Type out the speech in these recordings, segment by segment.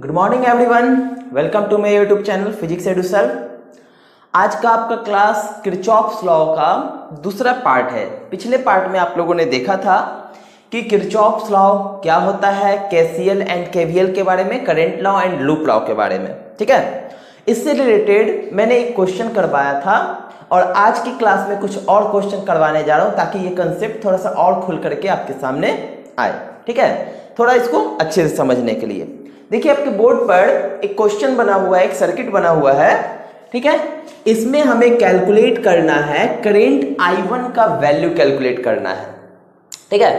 Good morning everyone, welcome to my YouTube channel physics edu sir. आज का आपका class Kirchhoff's law का दूसरा पार्ट है। पिछले पार्ट में आप लोगों ने देखा था कि किरचॉफ्स लॉ क्या होता है, केसीएल एंड केवीएल के बारे में, current law and loop law के बारे में। ठीक है, इससे रिलेटेड मैंने एक क्वेश्चन करवाया था और आज की क्लास में कुछ और क्वेश्चन करवाने जा रहा हूं ताकि ये कंसेप्ट थोड़ा सा और खुल करके आपके सामने आए। ठीक है, थोड़ा इसको अच्छे से समझने के लिए देखिए, आपके बोर्ड पर एक क्वेश्चन बना हुआ है, एक सर्किट बना हुआ है। ठीक है, इसमें हमें कैलकुलेट करना है करंट I1 का वैल्यू कैलकुलेट करना है। ठीक है,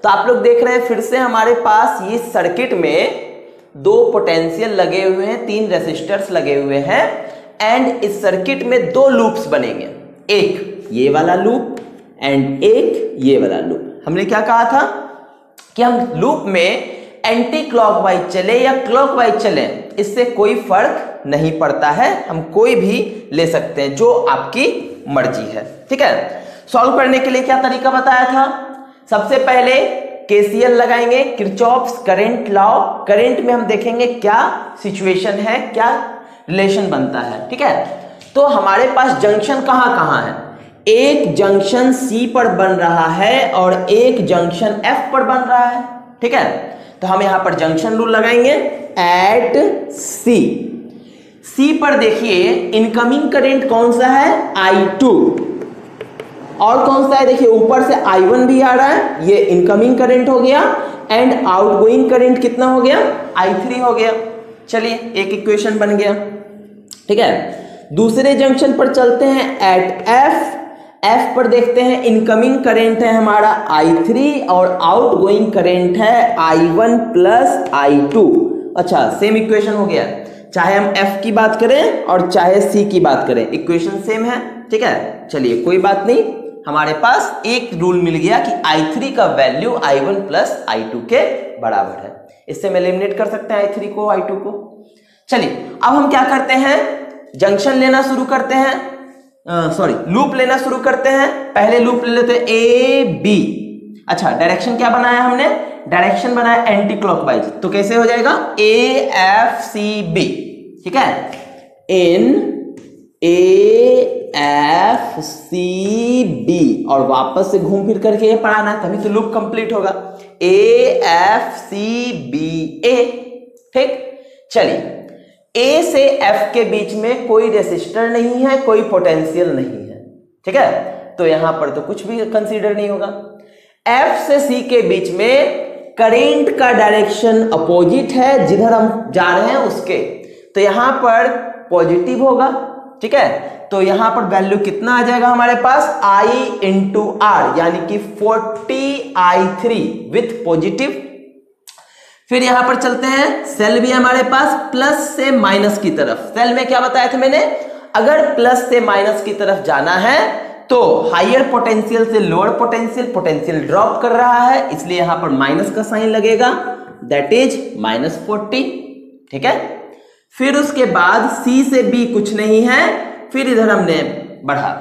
तो आप लोग देख रहे हैं फिर से हमारे पास ये सर्किट में दो पोटेंशियल लगे हुए हैं, तीन रेसिस्टर्स लगे हुए हैं एंड इस सर्किट में दो लूप्स बनेंगे, एक ये वाला लूप एंड एक ये वाला लूप। हमने क्या कहा था कि हम लूप में एंटी क्लॉकवाइज चले या क्लॉकवाइज चले, इससे कोई फर्क नहीं पड़ता है, हम कोई भी ले सकते हैं, जो आपकी मर्जी है। ठीक है, सॉल्व करने के लिए क्या तरीका बताया था? सबसे पहले केसीएल लगाएंगे, किरचॉफ्स करंट लॉ। करंट में हम देखेंगे क्या सिचुएशन है, क्या रिलेशन बनता है। ठीक है, तो हमारे पास जंक्शन कहां कहां है? एक जंक्शन सी पर बन रहा है और एक जंक्शन एफ पर बन रहा है। ठीक है, तो हम यहां पर जंक्शन रूल लगाएंगे एट सी। सी पर देखिए इनकमिंग करंट कौन सा है? I2। और कौन सा है? देखिए ऊपर से I1 भी आ रहा है, ये इनकमिंग करंट हो गया एंड आउटगोइंग करंट कितना हो गया? I3 हो गया। चलिए एक इक्वेशन बन गया। ठीक है, दूसरे जंक्शन पर चलते हैं एट एफ। एफ पर देखते हैं इनकमिंग करंट है हमारा I3 और आउटगोइंग करंट है I1 प्लस I2। अच्छा, सेम इक्वेशन हो गया, चाहे हम F की बात करें और चाहे C की बात करें, इक्वेशन सेम है। ठीक है, चलिए कोई बात नहीं, हमारे पास एक रूल मिल गया कि I3 का वैल्यू I1 प्लस I2 के बराबर है। इससे हम एलिमिनेट कर सकते हैं I3 को, I2 को। चलिए अब हम क्या करते हैं, जंक्शन लेना शुरू करते हैं, लूप लेना शुरू करते हैं। पहले लूप ले लेते हैं ए बी। अच्छा, डायरेक्शन क्या बनाया हमने? डायरेक्शन बनाया एंटी क्लॉकवाइज, तो कैसे हो जाएगा? A F C B. ठीक है, इन ए एफ सी बी और वापस से घूम फिर करके ये पढ़ाना है, तभी तो लूप कंप्लीट होगा। ए एफ सी बी ए। ठीक, चलिए ए से एफ के बीच में कोई रेसिस्टर नहीं है, कोई पोटेंशियल नहीं है। ठीक है, तो यहां पर तो कुछ भी कंसीडर नहीं होगा। एफ से सी के बीच में करंट का डायरेक्शन अपोजिट है, जिधर हम जा रहे हैं उसके, तो यहां पर पॉजिटिव होगा। ठीक है, तो यहां पर वैल्यू कितना आ जाएगा हमारे पास? I इंटू आर, यानी कि 40I3 विथ पॉजिटिव। फिर यहां पर चलते हैं, सेल भी हमारे पास प्लस से माइनस की तरफ। सेल में क्या बताया था मैंने? अगर प्लस से माइनस की तरफ जाना है तो हायर पोटेंशियल से लोअर पोटेंशियल ड्रॉप कर रहा है, इसलिए यहां पर माइनस का साइन लगेगा, दैट इज -40। ठीक है, फिर उसके बाद सी से बी कुछ नहीं है, फिर इधर हमने बढ़ा,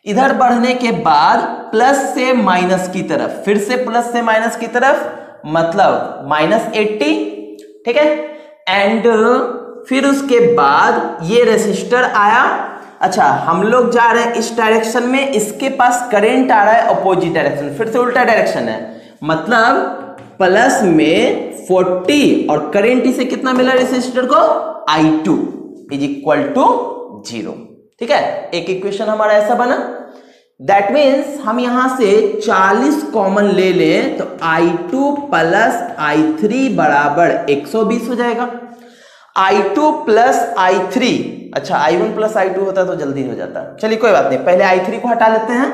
इधर बढ़ने के बाद प्लस से माइनस की तरफ, फिर से प्लस से माइनस की तरफ, मतलब -80। ठीक है, एंड फिर उसके बाद ये रेसिस्टर आया। अच्छा, हम लोग जा रहे हैं इस डायरेक्शन में, इसके पास करंट आ रहा है अपोजिट डायरेक्शन, फिर से उल्टा डायरेक्शन है, मतलब प्लस में 40 और करंट इसे कितना मिला रेसिस्टर को? I2 is equal to 0। ठीक है, एक इक्वेशन हमारा ऐसा बना। दैट मीन्स हम यहां से 40 कॉमन ले लें तो I2 प्लस I3 बराबर 120 हो जाएगा। I2 प्लस I3, अच्छा I1 प्लस I2 होता तो जल्दी हो जाता। चलिए कोई बात नहीं, पहले I3 को हटा लेते हैं,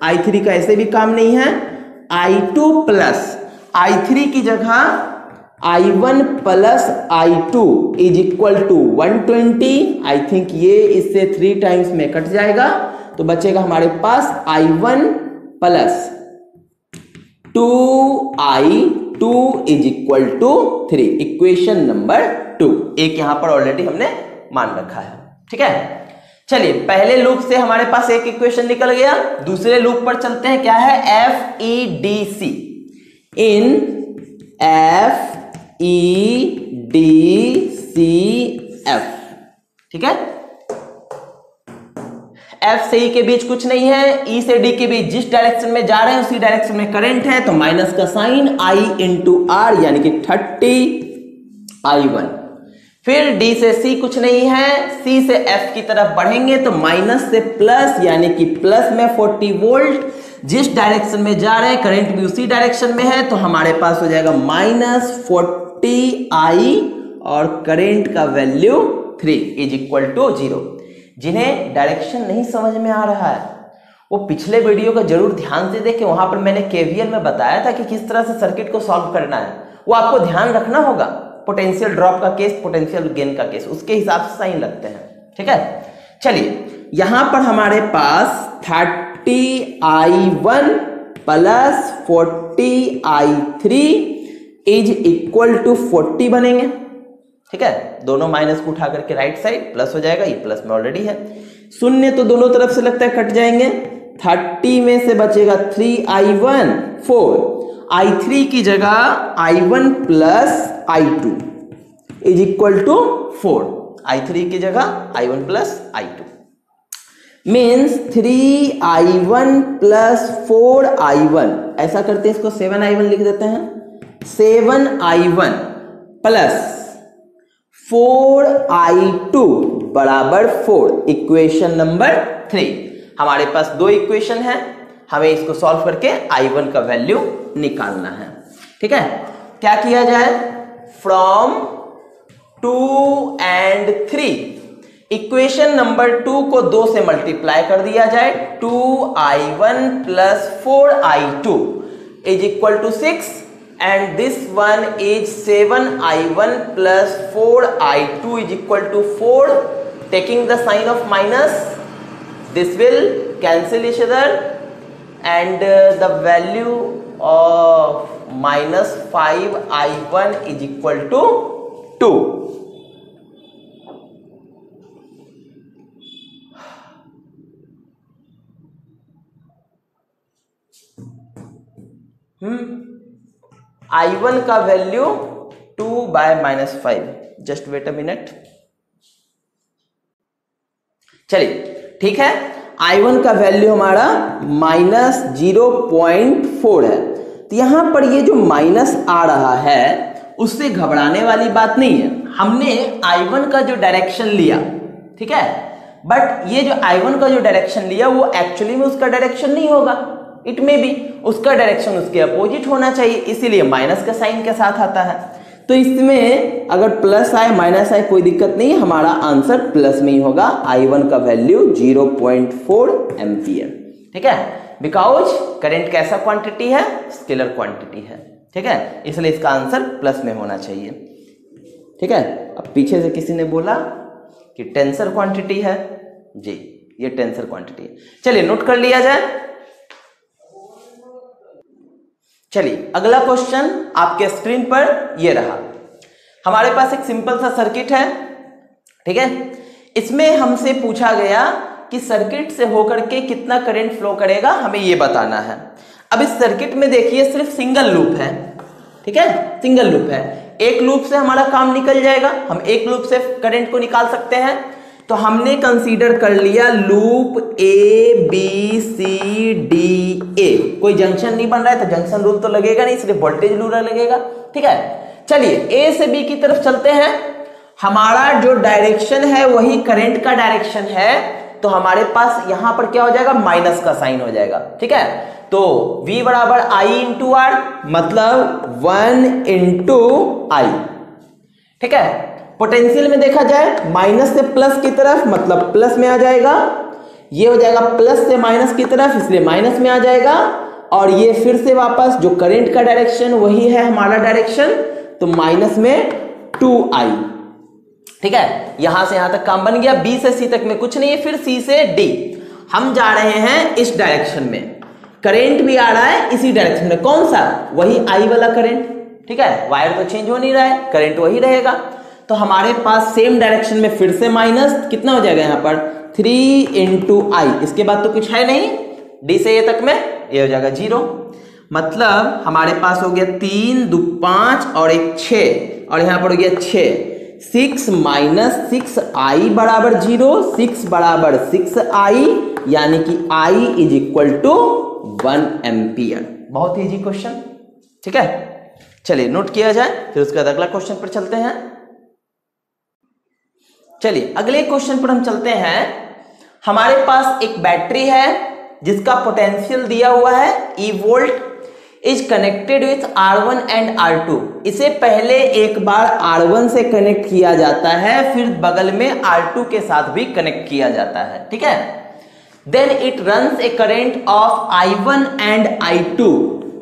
I3 का ऐसे भी काम नहीं है। I2 प्लस I3 की जगह I1 plus I2 is equal to 120। I think ये इससे 3 टाइम्स में कट जाएगा, तो बचेगा हमारे पास I1 plus 2I2 is equal to 3। Equation number 2, एक यहां पर ऑलरेडी हमने मान रखा है। ठीक है, चलिए पहले लूप से हमारे पास एक इक्वेशन निकल गया, दूसरे लूप पर चलते हैं। क्या है? FEDC। इन FEDC सी एफ। ठीक है, एफ से ई के बीच कुछ नहीं है, ई से डी के बीच जिस डायरेक्शन में जा रहे हैं उसी डायरेक्शन में करंट है, तो माइनस का साइन आई इंटू आर यानी कि 30I1। फिर डी से सी कुछ नहीं है, सी से एफ की तरफ बढ़ेंगे तो माइनस से प्लस यानी कि प्लस में 40 वोल्ट, जिस डायरेक्शन में जा रहे हैं करंट भी उसी डायरेक्शन में है, तो हमारे पास हो जाएगा -40I और करंट का वैल्यू 3 इज इक्वल टू 0। जिन्हें डायरेक्शन नहीं समझ में आ रहा है वो पिछले वीडियो को जरूर ध्यान से देखें, वहां पर मैंने केवीएल में बताया था कि किस तरह से सर्किट को सॉल्व करना है, वो आपको ध्यान रखना होगा। पोटेंशियल ड्रॉप का केस, पोटेंशियल गेन का केस, उसके हिसाब से साइन लगते हैं। ठीक है, चलिए यहां पर हमारे पास 30I1 plus 40I3 is equal to 40 बनेंगे। ठीक है, दोनों माइनस को उठा करके राइट साइड प्लस हो जाएगा, ये प्लस में ऑलरेडी है, शून्य तो दोनों तरफ से लगता है कट जाएंगे, 30 में से बचेगा 3I1 4, I3 की जगह I1 plus I2 is equal to 4, I3 की जगह I1 plus I2 means 3I1 plus 4I1। ऐसा करते हैं, इसको 7I1 लिख देते हैं, 7I1 प्लस 4I2 बराबर 4, इक्वेशन नंबर 3। हमारे पास दो इक्वेशन है, हमें इसको सॉल्व करके I1 का वैल्यू निकालना है। ठीक है, क्या किया जाए, फ्रॉम 2 and 3 इक्वेशन नंबर 2 को 2 से मल्टीप्लाई कर दिया जाए, 2I1 plus 4I2 is equal to 6 and this one is 7I1 plus 4I2 is equal to 4. Taking the sign of minus, this will cancel each other and the value of -5I1 is equal to 2. I1 का value 2/-5। Just wait a minute. चलिए ठीक है, I1 का value हमारा -0.4 है। तो यहां पर ये जो माइनस आ रहा है उससे घबराने वाली बात नहीं है। हमने I1 का जो डायरेक्शन लिया, ठीक है, बट ये जो I1 का जो डायरेक्शन लिया वो एक्चुअली में उसका डायरेक्शन नहीं होगा, इट में भी उसका डायरेक्शन उसके अपोजिट होना चाहिए, इसीलिए माइनस का साइन के साथ आता है। तो इसमें अगर प्लस आए माइनस आए कोई दिक्कत नहीं, हमारा आंसर प्लस में ही होगा। I1 का वैल्यू 0.4 एम्पियर। ठीक है, बिकॉज करंट कैसा क्वांटिटी है, स्केलर क्वांटिटी है। ठीक है, इसलिए इसका आंसर प्लस में होना चाहिए। ठीक है, अब पीछे से किसी ने बोला कि टेंसर क्वांटिटी है, जी ये टेंसर क्वांटिटी है। चलिए नोट कर लिया जाए। चलिए अगला क्वेश्चन आपके स्क्रीन पर ये रहा। हमारे पास एक सिंपल सा सर्किट है, ठीक है, इसमें हमसे पूछा गया कि सर्किट से होकर के कितना करंट फ्लो करेगा, हमें ये बताना है। अब इस सर्किट में देखिए सिर्फ सिंगल लूप है, ठीक है, सिंगल लूप है, एक लूप से हमारा काम निकल जाएगा, हम एक लूप से करंट को निकाल सकते हैं। तो हमने कंसीडर कर लिया loop A B C D A, कोई जंक्शन नहीं बन रहा है तो जंक्शन रूल तो लगेगा नहीं, सिर्फ वोल्टेज रूल लगेगा। ठीक है, चलिए A से B की तरफ चलते हैं। हमारा जो डायरेक्शन है वही करंट का डायरेक्शन है, तो हमारे पास यहां पर क्या हो जाएगा, माइनस का साइन हो जाएगा। ठीक है, तो V बराबर I इंटू आर, मतलब 1 इंटू आई। ठीक है, पोटेंशियल में देखा जाए माइनस से प्लस की तरफ, मतलब प्लस में आ जाएगा, ये हो जाएगा प्लस से माइनस की तरफ, इसलिए माइनस में आ जाएगा, और ये फिर से वापस जो करंट का डायरेक्शन वही है हमारा डायरेक्शन, तो माइनस में 2I। ठीक है, यहां से यहां तक काम बन गया। B से C तक में कुछ नहीं है, फिर C से D हम जा रहे हैं इस डायरेक्शन में, करंट भी आ रहा है इसी डायरेक्शन में, कौन सा, वही I वाला करंट। ठीक है, वायर तो चेंज हो नहीं रहा है, करंट वही रहेगा। तो हमारे पास सेम डायरेक्शन में फिर से माइनस, कितना हो जाएगा यहाँ पर 3 इंटू आई, इसके बाद तो कुछ है नहीं, डी से ए तक में ये हो जाएगा 0, मतलब हमारे पास हो गया 3 2 5 और 1 6, और यहाँ पर हो गया 6, 6 माइनस 6i बराबर 0, 6 बराबर 6i, यानी कि i is equal to 1 ampere. बहुत इजी क्वेश्चन, ठीक है। चलिए नोट किया जाए, फिर उसके बाद अगला क्वेश्चन पर चलते हैं। चलिए अगले क्वेश्चन पर हम चलते हैं। हमारे पास एक बैटरी है जिसका पोटेंशियल दिया हुआ है E volt, is connected with R1 and R2। इसे पहले एक बार R1 से कनेक्ट किया जाता है, फिर बगल में R2 के साथ भी कनेक्ट किया जाता है, ठीक है। Then it runs a current of I1 and I2।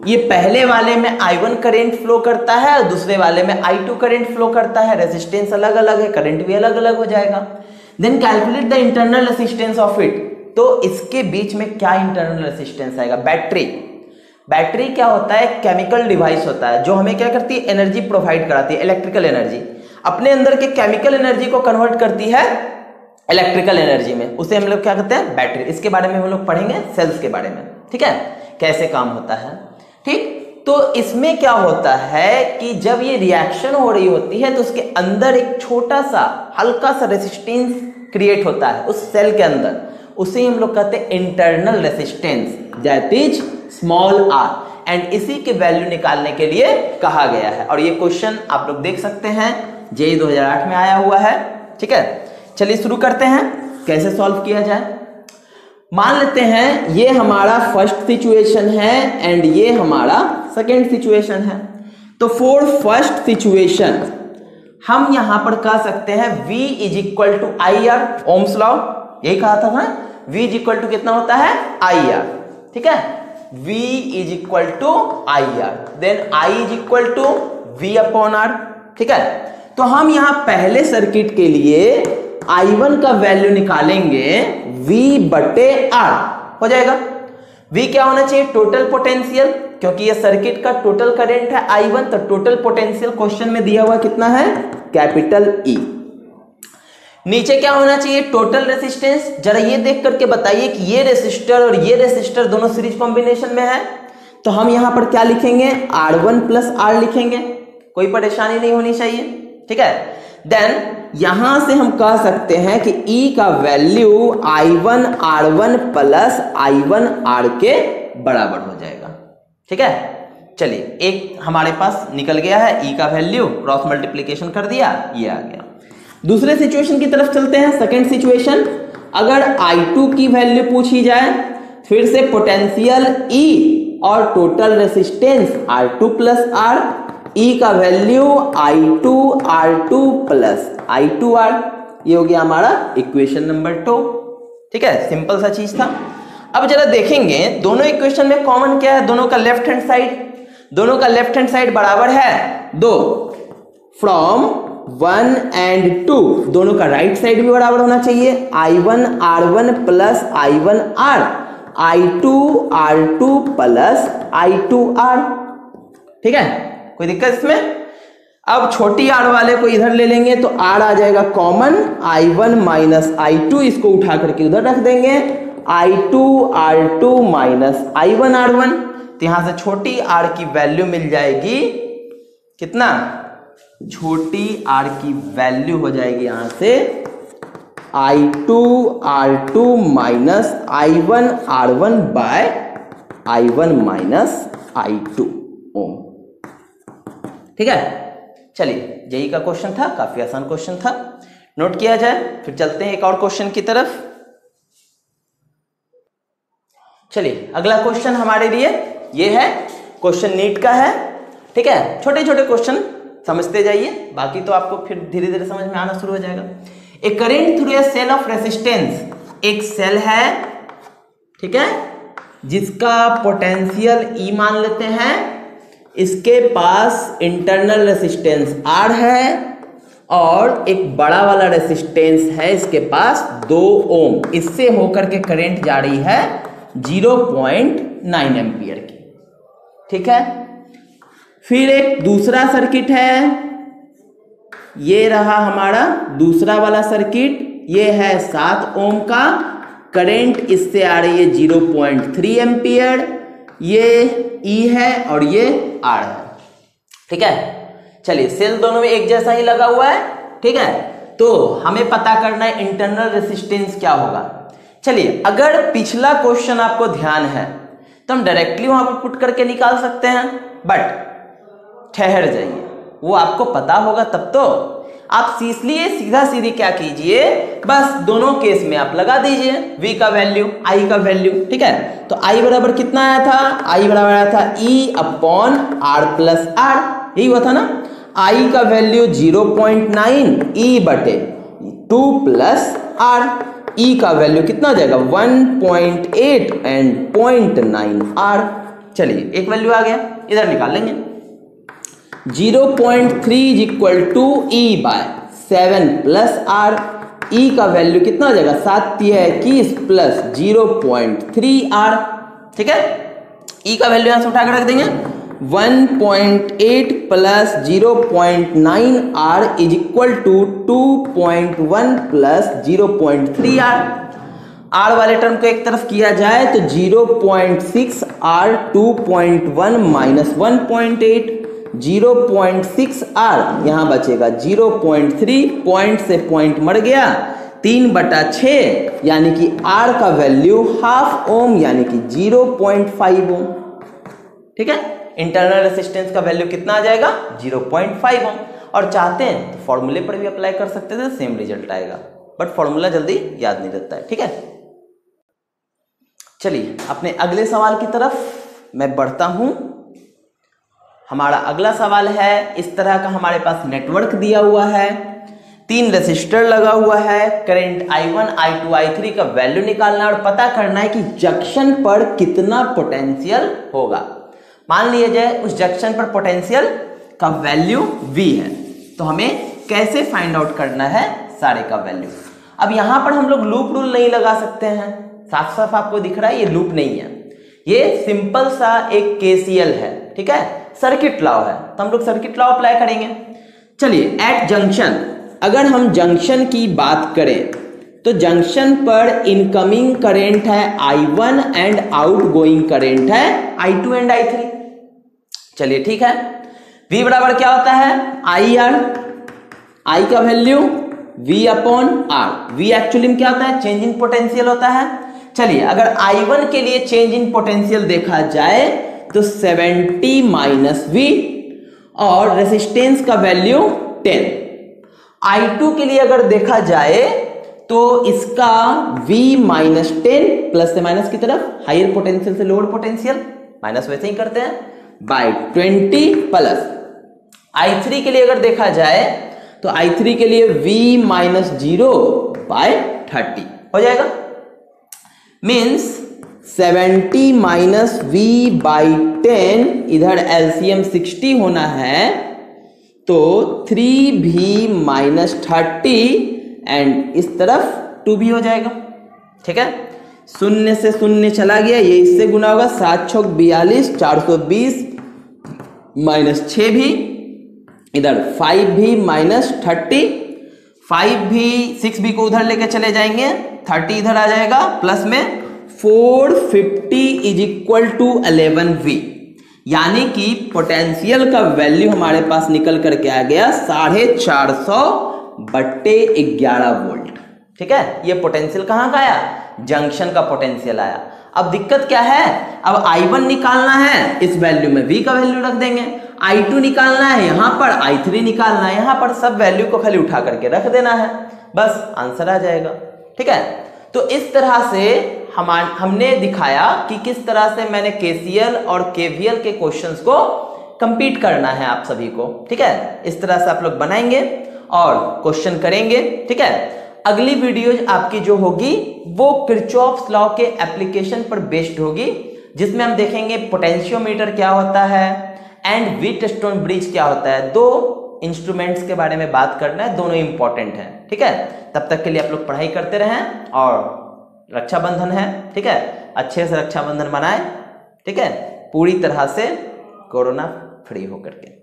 ये पहले वाले में I1 करंट फ्लो करता है और दूसरे वाले में I2 करंट फ्लो करता है। रेजिस्टेंस अलग अलग है, करंट भी अलग अलग हो जाएगा। Then calculate the internal resistance of it. तो इसके बीच में क्या इंटरनल रेजिस्टेंस आएगा? बैटरी क्या होता है? केमिकल डिवाइस होता है जो हमें क्या करती है? एनर्जी प्रोवाइड कराती है, इलेक्ट्रिकल एनर्जी। अपने अंदर के केमिकल एनर्जी को कन्वर्ट करती है इलेक्ट्रिकल एनर्जी में, उसे हम लोग क्या कहते हैं? बैटरी। इसके बारे में हम लोग पढ़ेंगे, सेल्स के बारे में, ठीक है, कैसे काम होता है, ठीक। तो इसमें क्या होता है कि जब ये रिएक्शन हो रही होती है तो उसके अंदर एक छोटा सा हल्का सा रेजिस्टेंस क्रिएट होता है उस सेल के अंदर, उसे हम लोग कहते हैं internal resistance, that is small r। And इसी के वैल्यू निकालने के लिए कहा गया है। और ये क्वेश्चन आप लोग देख सकते हैं, जेईई 2008 में आया हुआ है, ठीक है। चलिए शुरू करते हैं, कैसे सॉल्व किया जाए। मान लेते हैं ये हमारा फर्स्ट सिचुएशन है एंड ये हमारा सेकेंड सिचुएशन है। तो फॉर फर्स्ट सिचुएशन हम यहां पर कह सकते हैं V is equal to IR, Ohm's law यही कहा था ना, V इज इक्वल टू कितना होता है? IR, ठीक है। V is equal to IR, then I is equal to V upon R, ठीक है। तो हम यहां पहले सर्किट के लिए I1 का वैल्यू निकालेंगे V बटे R, हो जाएगा। V क्या होना चाहिए? टोटल पोटेंशियल, क्योंकि ये सर्किट का टोटल करंट है I1, तो टोटल पोटेंशियल क्वेश्चन में दिया हुआ कितना है? Capital E। नीचे क्या होना चाहिए? Total resistance. जरा ये देख करके बताइए कि ये रेसिस्टर और ये रेसिस्टर दोनों सीरीज कॉम्बिनेशन में है, तो हम यहां पर क्या लिखेंगे? R1 प्लस R लिखेंगे, कोई परेशानी नहीं होनी चाहिए, ठीक है। देन यहां से हम कह सकते हैं कि E का value I1 R1 plus I1 R के बराबर हो जाएगा, ठीक है। चलिए एक हमारे पास निकल गया है E का वैल्यू, क्रॉस मल्टीप्लीकेशन कर दिया, ये आ गया। दूसरे सिचुएशन की तरफ चलते हैं, सेकेंड सिचुएशन। अगर I2 की वैल्यू पूछी जाए, फिर से पोटेंशियल E और total resistance R2 plus R, E का value I2 R2 plus I2R, ये हो गया हमारा इक्वेशन नंबर 2, ठीक है। सिंपल सा चीज था। अब जरा देखेंगे दोनों इक्वेशन में कॉमन क्या है? दोनों का लेफ्ट हैंड साइड बराबर है 2, फ्रॉम 1 एंड 2। दोनों का राइट साइड भी बराबर होना चाहिए। I1 R1 plus I1 R, I2 R2 plus I2R, ठीक है, कोई दिक्कत इसमें? अब छोटी r वाले को इधर ले लेंगे तो r आ जाएगा कॉमन, I1 माइनस I2, इसको उठा करके उधर रख देंगे, I2 R2 minus I1 R1। तो यहां से छोटी r की वैल्यू मिल जाएगी कितना? छोटी r की वैल्यू हो जाएगी यहां से I2 R2 minus I1 R1 bye I1 minus I2 ओम, ठीक है। चलिए जेईई का क्वेश्चन था, काफी आसान क्वेश्चन था, नोट किया जाए। फिर चलते हैं एक और क्वेश्चन की तरफ। चलिए अगला क्वेश्चन हमारे लिए ये है, क्वेश्चन नीट का है, ठीक है। छोटे छोटे क्वेश्चन समझते जाइए, बाकी तो आपको फिर धीरे धीरे समझ में आना शुरू हो जाएगा। A current through a cell of resistance, एक सेल है, ठीक है, जिसका पोटेंशियल E मान लेते हैं, इसके पास इंटरनल रेसिस्टेंस R है और एक बड़ा वाला रेसिस्टेंस है इसके पास 2 ओम। इससे होकर के करंट जा रही है 0.9 एम्पियर की, ठीक है। फिर एक दूसरा सर्किट है, ये रहा हमारा दूसरा वाला सर्किट, ये है 7 ओम का, करंट इससे आ रही है 0.3 एम्पियर, ये E है और ये R है, ठीक है। चलिए सेल दोनों में एक जैसा ही लगा हुआ है, ठीक है। तो हमें पता करना है इंटरनल रेसिस्टेंस क्या होगा। चलिए, अगर पिछला क्वेश्चन आपको ध्यान है तो हम डायरेक्टली वहां पर पुट करके निकाल सकते हैं, बट ठहर जाइए, वो आपको पता होगा तब तो। आप इसलिए सीधा सीधी क्या कीजिए, बस दोनों केस में आप लगा दीजिए v का वैल्यू, i का वैल्यू, ठीक है। तो i बराबर कितना आया था, i बराबर आया था e upon r plus r, यही हुआ था ना। i का वैल्यू 0.9 e बटे 2 प्लस r, e का वैल्यू कितना आ जाएगा 1.8 एंड 0.9 r। चलिए, एक वैल्यू आ गया, इधर निकाल लेंगे। 0.3 is equal to e by 7 plus r, e का वैल्यू कितना हो जाएगा 7×21 प्लस 0.3 r, ठीक है। e का वैल्यू यहां से उठा कर रख देंगे, 1.8 plus 0.9 r is equal to 2.1 plus 0.3 r। r वाले टर्म को एक तरफ किया जाए तो 0.6 r 2.1 माइनस 1.8, 0.6 r यहां बचेगा 0.3, पॉइंट से पॉइंट मर गया, 3/6 यानी कि r का वैल्यू हाफ ओम यानी कि 0.5 ओम, ठीक है। इंटरनल रेसिस्टेंस का वैल्यू कितना आ जाएगा 0.5 ओम। और चाहते हैं तो फॉर्मूले पर भी अप्लाई कर सकते थे, सेम रिजल्ट आएगा, बट फॉर्मूला जल्दी याद नहीं रहता है, ठीक है। चलिए अपने अगले सवाल की तरफ मैं बढ़ता हूं। हमारा अगला सवाल है, इस तरह का हमारे पास नेटवर्क दिया हुआ है, 3 रेसिस्टर लगा हुआ है, करंट I1, I2, I3 का वैल्यू निकालना और पता करना है कि जंक्शन पर कितना पोटेंशियल होगा। मान लिया जाए उस जंक्शन पर पोटेंशियल का वैल्यू V है, तो हमें कैसे फाइंड आउट करना है सारे का वैल्यू। अब यहां पर हम लोग लूप रूल नहीं लगा सकते हैं, साफ साफ आपको दिख रहा है ये लूप नहीं है, ये सिंपल सा एक KCL है, ठीक है, सर्किट लॉ है, तो हम लोग सर्किट लॉ अप्लाई करेंगे। चलिए, एट जंक्शन, अगर हम जंक्शन की बात करें तो जंक्शन पर इनकमिंग करंट है I1 एंड आउटगोइंग करंट है I2 एंड I3। चलिए ठीक है, V बराबर क्या होता है IR, I का value V upon R, V actually में क्या होता है चेंज इन पोटेंशियल होता है। चलिए, अगर I1 के लिए चेंज इन पोटेंशियल देखा जाए तो 70 माइनस V और रेसिस्टेंस का वैल्यू 10। I2 के लिए अगर देखा जाए तो इसका V माइनस 10 प्लस से माइनस की तरफ, हायर पोटेंशियल से लोअर पोटेंशियल, माइनस वैसे ही करते हैं, बाय 20 प्लस I3 के लिए अगर देखा जाए तो I3 के लिए V माइनस 0 बाय 30 हो जाएगा, मीन्स 70 माइनस V बाई 10, इधर एलसीएम 60 होना है तो 3V माइनस 30 एंड इस तरफ 2V हो जाएगा, ठीक है। शून्य से शून्य चला गया, ये इससे गुना होगा, 7 छक 42, 420 माइनस 6V, इधर 5V माइनस 30, 5V 6V को उधर लेके चले जाएंगे, 30 इधर आ जाएगा, प्लस में 450 इज इक्वल टू 11V, यानी कि पोटेंशियल का वैल्यू हमारे पास निकल करके आ गया 450/11 वोल्ट, ठीक है। ये पोटेंशियल कहां का आया, जंक्शन का पोटेंशियल आया। अब दिक्कत क्या है, अब I1 निकालना है, इस वैल्यू में V का वैल्यू रख देंगे, I2 निकालना है यहां पर, I3 निकालना है यहां पर, सब वैल्यू को खाली उठा करके रख देना है, बस आंसर आ जाएगा, ठीक है। तो इस तरह से हमने दिखाया कि किस तरह से मैंने KCL और KVL के क्वेश्चंस को कंप्लीट करना है आप सभी को, ठीक है। इस तरह से आप लोग बनाएंगे और क्वेश्चन करेंगे, ठीक है। अगली वीडियो आपकी जो होगी वो किरचॉफ्स लॉ के एप्लीकेशन पर बेस्ड होगी, जिसमें हम देखेंगे पोटेंशियोमीटर क्या होता है एंड व्हीटस्टोन ब्रिज क्या होता है। 2 इंस्ट्रूमेंट्स के बारे में बात करना है, दोनों इंपॉर्टेंट हैं, ठीक है। तब तक के लिए आप लोग पढ़ाई करते रहें, और रक्षाबंधन है, ठीक है, अच्छे से रक्षाबंधन मनाएं, ठीक है, पूरी तरह से कोरोना फ्री होकर के।